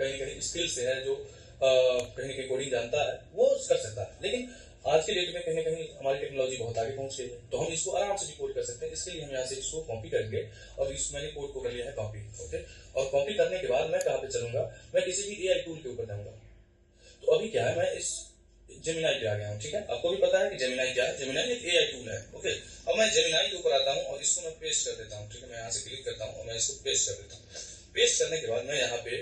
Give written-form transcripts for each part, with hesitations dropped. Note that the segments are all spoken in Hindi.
कहीं कहीं स्किल से है, जो कहीं ना कहीं कोडिंग जानता है, वो कर सकता है। लेकिन आज के डेट में कहीं ना कहीं हमारी टेक्नोलॉजी बहुत आगे पहुंच गई है, तो हम इसको आराम से डिकोड कर सकते हैं। इसके लिए हम यहाँ से इसको कॉपी करेंगे और इस मैंने कोड को कर लिया है कॉपी। ओके, और कॉपी करने के बाद मैं कहाँ पे चलूंगा, मैं किसी भी एआई टूल के ऊपर जाऊंगा। तो अभी क्या है, मैं इस जेमिनाई पे आ गया हूँ। ठीक है, आपको भी पता है कि जेमिनाई क्या है। जेमिनाई एक एआई टूल है। ओके, अब मैं जेमिनाई के ऊपर आता हूँ और इसको मैं पेस्ट कर देता हूँ। ठीक है, मैं यहाँ से क्लिक करता हूँ और मैं इसको पेस्ट कर देता हूँ। पेस्ट करने के बाद मैं यहाँ पे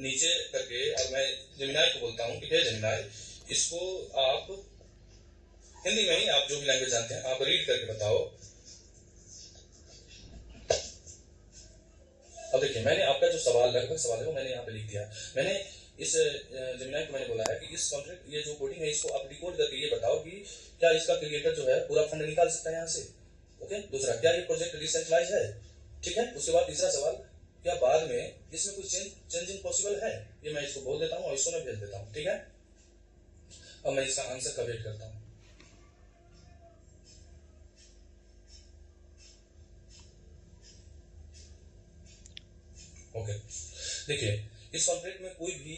नीचे करके और मैं जेमिनाई को बोलता हूँ कि हे जेमिनाई, इसको आप हिंदी में ही, आप जो भी लैंग्वेज जानते हैं, आप रीड करके बताओ। अब देखिए, मैंने आपका जो सवाल है वो मैंने यहाँ पे लिख दिया। मैंने इस जेमिनाई को मैंने बोला है कि इस कॉन्ट्रैक्ट, ये जो कोडिंग है, इसको आप डिकोड करके ये बताओ कि क्या इसका क्रिएटर जो है पूरा फंड निकाल सकता है यहाँ से। ओके, दूसरा, क्या ये प्रोजेक्ट डिसेंट्रलाइज है। ठीक है, उसके बाद तीसरा सवाल, क्या बाद में इसमें कुछ चेंजिंग पॉसिबल है। ये मैं इसको बोल देता हूँ और इसको मैं भेज देता हूँ। ठीक है, अब मैं इसका आंसर का वेट करता हूँ। ओके, देखिए इस कॉन्ट्रैक्ट में कोई भी,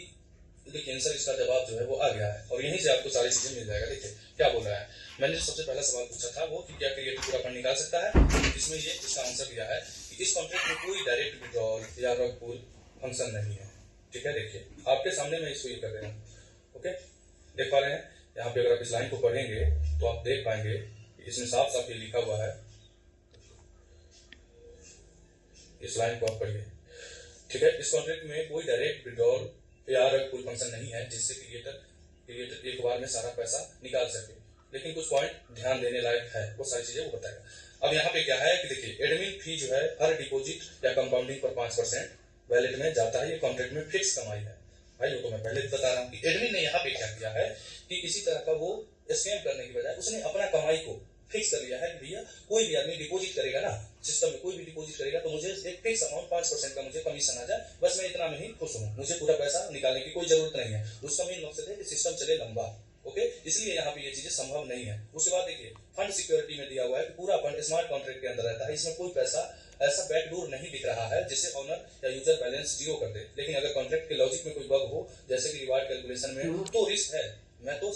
देखिए आंसर, इसका जवाब जो है वो आ गया है और यहीं से आपको सारी चीजें मिल जाएगा। देखिए क्या बोल रहा है, मैंने जो सबसे पहला सवाल पूछा था वो कि क्या क्रिएटर पूरा फंड निकाल सकता है, इसमें ये इसका आंसर दिया है कि इस कॉन्ट्रैक्ट में कोई डायरेक्ट विड्रॉल या रग पुल फंक्शन नहीं है। ठीक है, देखिए आपके सामने मैं इसको ये कर रहा हूँ। ओके, देख पा रहे हैं यहाँ पे, अगर आप इस लाइन को पढ़ेंगे तो आप देख पाएंगे इसमें साफ साफ ये लिखा हुआ है। इस लाइन को आप पढ़िए। ठीक है, इस कॉन्ट्रैक्ट में कोई डायरेक्ट विड्रॉल या रग पुल फंक्शन नहीं है जिससे क्रिएटर एक बार में सारा पैसा निकाल सके। लेकिन कुछ पॉइंट ध्यान देने लायक है, वो सारी चीजें वो बताएगा। अब यहाँ पे क्या है कि देखिए, एडमिन फी जो है हर डिपॉजिट या कंपाउंडिंग पर 5% वैलेट में जाता है। ये कॉन्ट्रैक्ट में फिक्स कमाई है भाई, वो तो मैं पहले भी बता रहा हूँ कि एडमिन ने यहाँ पे क्या किया है कि किसी तरह का वो स्कैम करने की बजाय उसने अपना कमाई को फिक्स कर लिया है कि भैया कोई भी आदमी डिपॉजिट करेगा ना, सिस्टम में कोई भी डिपॉजिट करेगा तो मुझे एक फिक्स अमाउंट 5% का मुझे कमीशन आ जाए, बस मैं इतना में ही खुश हूँ, मुझे पूरा पैसा निकालने की कोई जरूरत नहीं है। उसका मेन मकसद है कि सिस्टम चले लंबा। ओके, इसलिए यहाँ पे ये चीजें संभव नहीं है। उसके बाद देखिए, फंड सिक्योरिटी में दिया हुआ है कि पूरा फंड स्मार्ट कॉन्ट्रैक्ट के अंदर रहता है। इसमें कोई पैसा ऐसा बैकडोर नहीं दिख रहा है जिससे ऑनर या यूजर बैलेंस जीरो कर दे। लेकिन अगर कॉन्ट्रैक्ट के लॉजिक में कोई बग हो, जैसे कि रिवार्ड कैलकुलेशन में, तो रिस्क है। मैं तो